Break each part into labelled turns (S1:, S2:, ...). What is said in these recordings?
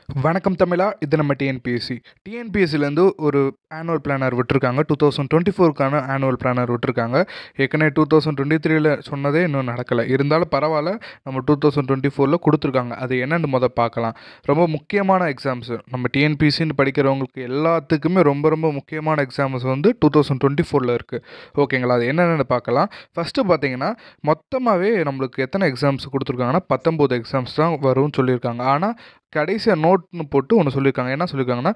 S1: வணக்கம் தமிழா, இது நம்ம டிஎன்பிஎஸ்சி. டிஎன்பிஎஸ்சிலேருந்து ஒரு ஆனுவல் பிளானர் விட்டுருக்காங்க. 2024க்கான ஆனுவல் பிளானர் விட்டுருக்காங்க. ஏற்கனவே 2023ல் சொன்னதே இன்னும் நடக்கலை. இருந்தாலும் பரவாயில்ல, நம்ம 2024ல் கொடுத்துருக்காங்க. அது என்னென்னு பார்க்கலாம். ரொம்ப முக்கியமான எக்ஸாம்ஸு நம்ம டிஎன்பிஎஸ்சின்னு படிக்கிறவங்களுக்கு எல்லாத்துக்குமே ரொம்ப ரொம்ப முக்கியமான எக்ஸாம்ஸ் 2024ல் இருக்குது. ஓகேங்களா? அது என்னென்னு பார்க்கலாம். ஃபஸ்ட்டு பார்த்தீங்கன்னா, மொத்தமாகவே நம்மளுக்கு எத்தனை எக்ஸாம்ஸ் கொடுத்துருக்காங்கன்னா 19 எக்ஸாம்ஸ் தான் வரும்னு சொல்லியிருக்காங்க. ஆனால் கடைசியாக நோட்னு போட்டு ஒன்று சொல்லியிருக்காங்க. என்ன சொல்லியிருக்காங்கன்னா,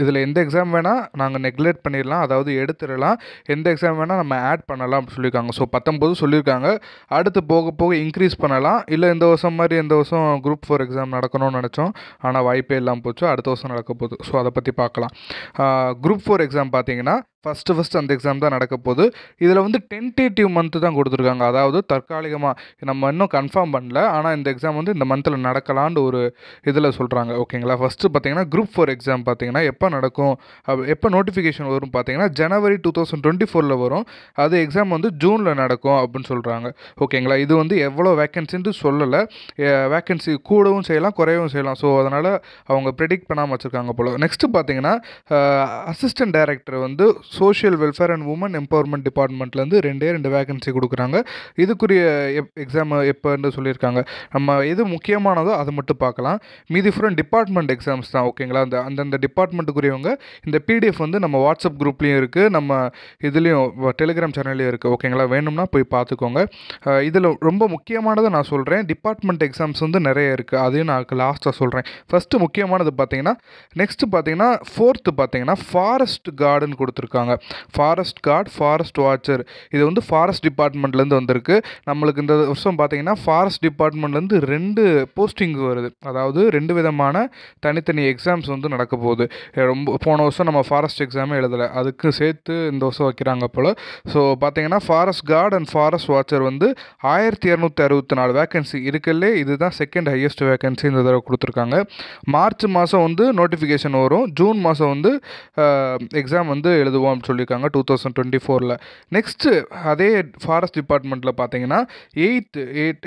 S1: இதில் எந்த எக்ஸாம் வேணால் நாங்கள் நெக்லெக்ட் பண்ணிடலாம், அதாவது எடுத்துடலாம். எந்த எக்ஸாம் வேணால் நம்ம ஆட் பண்ணலாம் அப்படின்னு சொல்லியிருக்காங்க. ஸோ 19 சொல்லியிருக்காங்க. அடுத்து போக போக இன்க்ரீஸ் பண்ணலாம். இல்லை இந்த வருஷம் மாதிரி இந்த வருஷம் குரூப் 4 எக்ஸாம் நடக்கணும்னு நினச்சோம், ஆனால் வாய்ப்பே இல்லாமல் போச்சு. அடுத்த வருஷம் நடக்க போகுது. ஸோ அதை பற்றி பார்க்கலாம். குரூப் 4 எக்ஸாம் பார்த்தீங்கன்னா ஃபஸ்ட்டு அந்த எக்ஸாம் தான் நடக்க போகுது. இதில் டென்டேட்டிவ் மந்த்து தான் கொடுத்துருக்காங்க. அதாவது தற்காலிகமாக நம்ம இன்னும் கன்ஃபார்ம் பண்ணல, ஆனால் இந்த எக்ஸாம் இந்த மந்தில் நடக்கலான்னு ஒரு இதில் சொல்கிறாங்க. ஓகேங்களா? ஃபஸ்ட்டு பார்த்தீங்கன்னா குரூப் 4 எக்ஸாம் பார்த்தீங்கன்னா எப்போ நடக்கும், எப்போ நோட்டிஃபிகேஷன் வரும் பார்த்தீங்கன்னா ஜனவரி 2024ல் வரும். அது எக்ஸாம் ஜூனில் நடக்கும் அப்படின்னு சொல்கிறாங்க. ஓகேங்களா? இது எவ்வளோ வேக்கன்சின்னு சொல்லலை. வேக்கன்சி கூடவும் செய்யலாம், குறையவும் செய்யலாம். ஸோ அதனால் அவங்க ப்ரெடிக்ட் பண்ணாமல் வச்சுருக்காங்க போல். நெக்ஸ்ட்டு பார்த்தீங்கன்னா assistant director social welfare and women empowerment டிபார்ட்மெண்ட்லேருந்து 2 வேகன்சி கொடுக்குறாங்க. இதுக்குரிய எக்ஸாம் எப்போன்னு சொல்லியிருக்காங்க. நம்ம எது முக்கியமானதோ அதை மட்டும் பார்க்கலாம். மீதி ஃபுல்லாக டிபார்ட்மெண்ட் எக்ஸாம்ஸ் தான். ஓகேங்களா? அந்தந்த டிபார்ட்மெண்ட்டுக்குரியவங்க இந்த பிடிஎஃப் நம்ம வாட்ஸ்அப் குரூப்லேயும் இருக்குது, நம்ம இதுலேயும் டெலிகிராம் சேனல்லையும் இருக்குது. ஓகேங்களா? வேணும்னா போய் பார்த்துக்கோங்க. இதில் ரொம்ப முக்கியமானதை நான் சொல்கிறேன். டிபார்ட்மெண்ட் எக்ஸாம்ஸ் நிறைய இருக்குது. அதையும் நான் லாஸ்ட்டாக சொல்கிறேன். ஃபஸ்ட்டு முக்கியமானது பார்த்தீங்கன்னா, நெக்ஸ்ட்டு பார்த்தீங்கன்னா ஃபோர்த்து பார்த்தீங்கன்னா ஃபாரஸ்ட் கார்டுன்னு கொடுத்துருக்காங்க. Forest card, forest watcher. இது ஃபாரஸ்ட் டிபார்ட்மெண்ட்லேருந்து வந்திருக்கு. நம்மளுக்கு இந்த வருஷம் பார்த்தீங்கன்னா ஃபாரஸ்ட் டிபார்ட்மெண்ட்லேருந்து 2 போஸ்டிங்ஸ் வருது. அதாவது 2 விதமான தனித்தனி எக்ஸாம்ஸ் நடக்க போகுது. போன வருஷம் நம்ம ஃபாரஸ்ட் எக்ஸாமே எழுதலை, அதுக்கு சேர்த்து இந்த வருஷம் வைக்கிறாங்க போல். ஸோ பார்த்தீங்கன்னா forest guard and forest watcher 1264 vacancy இருக்குல்லே. இதுதான் செகண்ட் ஹையஸ்ட் வேக்கன்சி இந்த தடவை கொடுத்துருக்காங்க. மார்ச் மாதம் நோட்டிஃபிகேஷன் வரும். ஜூன் மாதம் எக்ஸாம் எழுதுவோம் அப்படின்னு சொல்லியிருக்காங்க 2024ல். நெக்ஸ்ட்டு அதே ஃபாரஸ்ட் டிபார்ட்மெண்ட்டில் பார்த்தீங்கன்னா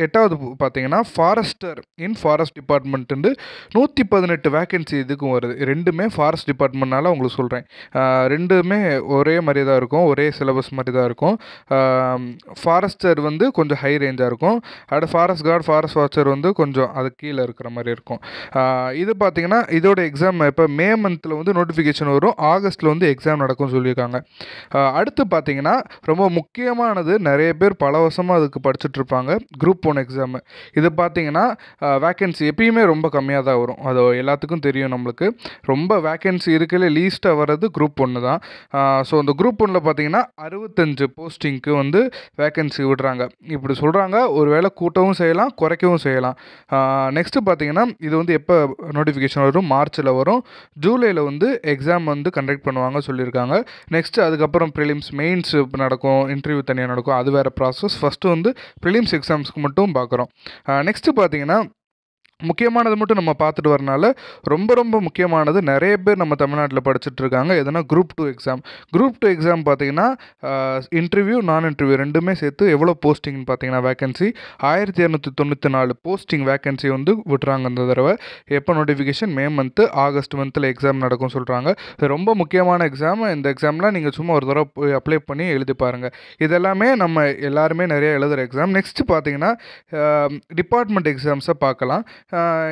S1: எட்டாவது பார்த்தீங்கன்னா ஃபாரஸ்டர் இன் ஃபாரஸ்ட் டிபார்ட்மெண்ட்டு 118 வேக்கன்சி இதுக்கும் வருது. ரெண்டுமே ஃபாரஸ்ட் டிபார்ட்மெண்ட்னால உங்களுக்கு சொல்கிறேன். ரெண்டுமே ஒரே மாதிரி தான் இருக்கும், ஒரே சிலபஸ் மாதிரி தான் இருக்கும். ஃபாரஸ்டர் கொஞ்சம் ஹை ரேஞ்சாக இருக்கும். அடுத்து ஃபாரஸ்ட் கார்டு, ஃபாரஸ்ட் வாட்சர் கொஞ்சம் அது கீழே இருக்கிற மாதிரி இருக்கும். இது பார்த்தீங்கன்னா இதோட எக்ஸாம் இப்போ மே மந்தில் நோட்டிஃபிகேஷன் வரும். ஆகஸ்ட்டில் எக்ஸாம் நடக்கும்னு சொல்லியிருக்காங்க. அடுத்து பார்த்தீங்கன்னா ரொம்ப முக்கியமானது, நிறைய பேர் பல வருஷமாக அதுக்கு படிச்சுட்ருப்பாங்க, குரூப் 1 எக்ஸாமு. இது பார்த்தீங்கன்னா வேக்கன்சி எப்பயுமே ரொம்ப கம்மியாக தான் வரும். அது எல்லாத்துக்கும் தெரியும். நம்மளுக்கு ரொம்ப வேக்கன்சி இருக்கல லீஸ்ட்டாக வர்றது குரூப் 1 தான். ஸோ அந்த குரூப் 1ல் பார்த்தீங்கன்னா 65 போஸ்டிங்க்கு வேக்கன்சி விடுறாங்க. இப்படி சொல்கிறாங்க. ஒரு வேளை கூட்டவும் செய்யலாம், குறைக்கவும் செய்யலாம். நெக்ஸ்ட்டு பார்த்தீங்கன்னா இது எப்போ நோட்டிஃபிகேஷன் வரும், மார்ச்சில் வரும். ஜூலையில் எக்ஸாம் கண்டக்ட் பண்ணுவாங்க சொல்லியிருக்காங்க. நெக்ஸ்ட்டு அதுக்கப்புறம் ப்ரிலிம்ஸ், மெயின்ஸ் நடக்கும், இன்டர்வியூ தனியாக நடக்கும். அது வேறு ப்ராசஸ். ஃபஸ்ட்டு ப்ரிலிம்ஸ் எக்ஸாம்ஸ்க்கு மட்டும் பார்க்குறோம். நெக்ஸ்ட்டு பார்த்தீங்கன்னா முக்கியமானது மட்டும் நம்ம பார்த்துட்டு வரனால ரொம்ப ரொம்ப முக்கியமானது, நிறைய பேர் நம்ம தமிழ்நாட்டில் படிச்சுட்டு இருக்காங்க. எதனா குரூப் 2 எக்ஸாம். குரூப் 2 எக்ஸாம் பார்த்தீங்கன்னா இன்டர்வியூ, நான் இன்டர்வியூ ரெண்டுமே சேர்த்து எவ்வளோ போஸ்டிங்னு பார்த்தீங்கன்னா வேக்கன்சி 1294 போஸ்டிங் வேக்கன்சி விட்டுறாங்க இந்த தடவை. எப்போ நோட்டிஃபிகேஷன்? மே மந்த்து, ஆகஸ்ட் மந்தில் எக்ஸாம் நடக்கும் சொல்கிறாங்க. இது ரொம்ப முக்கியமான எக்ஸாம். இந்த எக்ஸாம்லாம் நீங்கள் சும்மா ஒரு தடவை போய் அப்ளை பண்ணி எழுதி பாருங்கள். இதெல்லாமே நம்ம எல்லாருமே நிறைய எழுதுகிற எக்ஸாம். நெக்ஸ்ட்டு பார்த்தீங்கன்னா டிபார்ட்மெண்ட் எக்ஸாம்ஸை பார்க்கலாம்.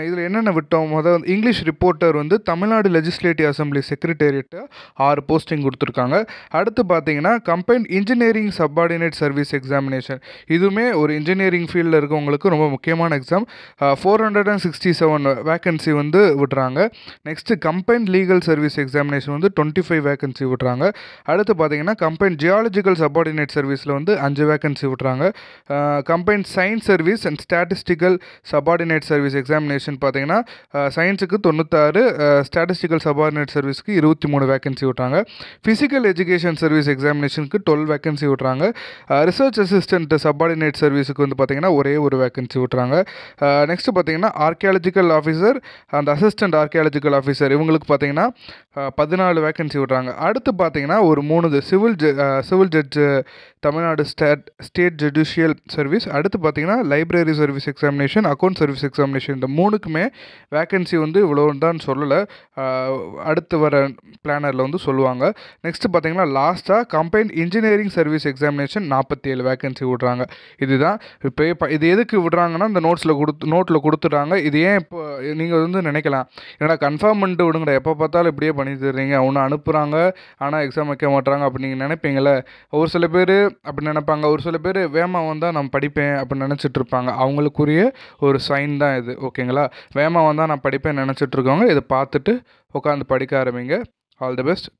S1: இதில் என்னென்ன விட்டோம்? English reporter Tamil Nadu legislative assembly secretariat 6 posting கொடுத்துருக்காங்க. அடுத்து பார்த்தீங்கன்னா combined engineering subordinate service examination. இதுவுமே ஒரு இன்ஜினியரிங் ஃபீல்டில் இருக்கவங்களுக்கு ரொம்ப முக்கியமான எக்ஸாம். 467 வேக்கன்சி விடுறாங்க. Next combined legal service examination 25 vacancy விடுறாங்க. அடுத்து பார்த்தீங்கன்னா கம்பைன்ட் ஜியாலஜிக்கல் சப்பார்டினேட் சர்வீஸில் 5 வேக்கன்சி விடுறாங்க. Combined science service and statistical subordinate service examination பார்த்தீங்கன்னா சயின்ஸுக்கு 96, ஸ்டாட்டிஸ்டிக்கல் சபார்டினேட் சர்வீஸ்க்கு 23 வேக்கன்சி விட்றாங்க. ஃபிசிக்கல் எஜுகேஷன் சர்வீஸ் எக்ஸாமினேஷனுக்கு 12 வேக்கன்சி விட்றாங்க. ரிசர்ச் அசிஸ்டன்ட் சபார்டினேட் சர்வீஸுக்கு பார்த்தீங்கன்னா ஒரே ஒரு வேக்கன்சி விட்றாங்க. நெக்ஸ்ட்டு பார்த்தீங்கன்னா archaeological officer and assistant archaeological officer இவங்களுக்கு பார்த்தீங்கன்னா 14 வேக்கன்சி விட்றாங்க. அடுத்து பார்த்தீங்கன்னா ஒரு 3 civil judge Tamil Nadu state judicial service, அடுத்து பார்த்தீங்கன்னா library service examination, account service examination. இந்த 3க்குமே வேக்கன்சி வந்து இவ்வளோன்னு சொல்லலை, அடுத்து வர பிளானரில் வந்து சொல்லுவாங்க. நெக்ஸ்ட்டு பார்த்தீங்கன்னா லாஸ்ட்டாக combined engineering service examination 47 vacancy விட்றாங்க. இதுதான் இப்போ இது எதுக்கு விட்றாங்கன்னா இந்த நோட்டில் கொடுத்துட்றாங்க. இது ஏன் இப்போ நீங்கள் வந்து நினைக்கலாம், என்னடா கன்ஃபார்ம் பண்ணிட்டு விடுங்கடா, எப்போ பார்த்தாலும் இப்படியே பண்ணி தர்றீங்க, ஒன்று அனுப்புகிறாங்க ஆனால் எக்ஸாம் வைக்க மாட்றாங்க அப்படி நீங்கள் நினைப்பீங்களே. ஒரு சில பேர் அப்படி நினைப்பாங்க, ஒரு சில பேர் வேகமாக வந்தால் நான் படிப்பேன் அப்படின்னு நினச்சிட்டு இருப்பாங்க. அவங்களுக்குரிய ஒரு சைன் தான் இது, ஓகேங்களா? வேகமாக வந்தால் நான் படிப்பேன் நினச்சிட்டு இருக்கவங்க இதை பார்த்துட்டு உட்காந்து படிக்க ஆரம்பிங்க. All the best.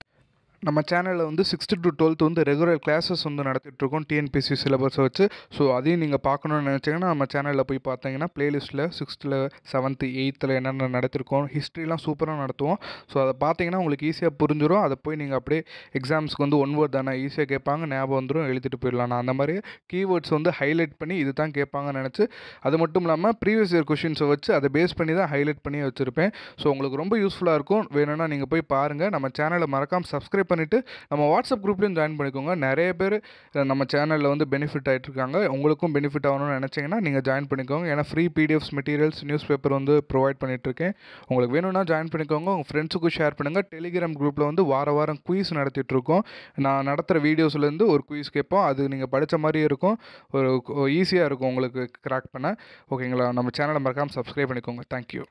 S1: நம்ம சேனலில் வந்து 6th to 12th வந்து ரெகுலர் கிளாஸஸ் வந்து நடத்திட்டுருக்கோம் டிஎன்பிஎஸ்சி சிலபஸை வச்சு. ஸோ அதையும் நீங்கள் பார்க்கணுன்னு நினச்சிங்கன்னா நம்ம சேனலில் போய் பார்த்தீங்கன்னா ப்ளேலிஸ்ட்டில் 6th, 7th, 8th என்னென்ன நடத்திருக்கோம், ஹிஸ்ட்ரிலாம் சூப்பராக நடத்துவோம். ஸோ அதை பார்த்தீங்கன்னா உங்களுக்கு ஈஸியாக புரிஞ்சிடும். அதை போய் நீங்கள் அப்படியே எக்ஸாம்ஸ்க்கு வந்து 1 word தானே ஈஸியாக கேட்பாங்க, ஞாபகம் வந்துடும், எழுதிட்டு போயிடலாம். நான் அந்த மாதிரி கீவேர்ட்ஸ் வந்து ஹைலைட் பண்ணி இது தான் கேட்பாங்கன்னு நினச்சி, அது மட்டும் இல்லாமல் ப்ரீவியஸ் இயர் கொஷின்ஸை வச்சு அதை பேஸ் பண்ணி தான் ஹைலைட் பண்ணி வச்சுருப்பேன். ஸோ உங்களுக்கு ரொம்ப யூஸ்ஃபுல்லாக இருக்கும். வேணும்னா நீங்கள் போய் பாருங்கள். நம்ம சேனலை மறக்காமல் சப்ஸ்கிரைப் பண்ணிவிட்டு நம்ம வாட்ஸ்அப் குரூப்லேயும் ஜாயின் பண்ணிக்கோங்க. நிறைய பேர் நம்ம சேனலில் வந்து பெனிஃபிட் ஆகிட்டு இருக்காங்க. உங்களுக்கும் பெனிஃபிட் ஆகணும்னு நினச்சிங்கன்னா நீங்கள் ஜாயின் பண்ணிக்கோங்க. ஏன்னா free PDFs, materials, news paper வந்து ப்ரொவைட் பண்ணிகிட்ருக்கேன். உங்களுக்கு வேணும்னா ஜாயின் பண்ணிக்கோங்க. உங்கள் ஃப்ரெண்ட்ஸுக்கும் ஷேர் பண்ணுங்கள். டெலிகிராம் குரூப்பில் வந்து வாரம் குயிஸ் நடத்திட்டுருக்கோம். நான் நடத்துகிற வீடியோஸ்லேருந்து ஒரு குயிஸ் கேட்போம். அது நீங்கள் படித்த மாதிரியே இருக்கும், ஒரு ஈஸியாக இருக்கும் உங்களுக்கு கிராக் பண்ண, ஓகேங்களா? நம்ம சேனலை மறக்காமல் சப்ஸ்கிரைப் பண்ணிக்கோங்க. தேங்க்யூ.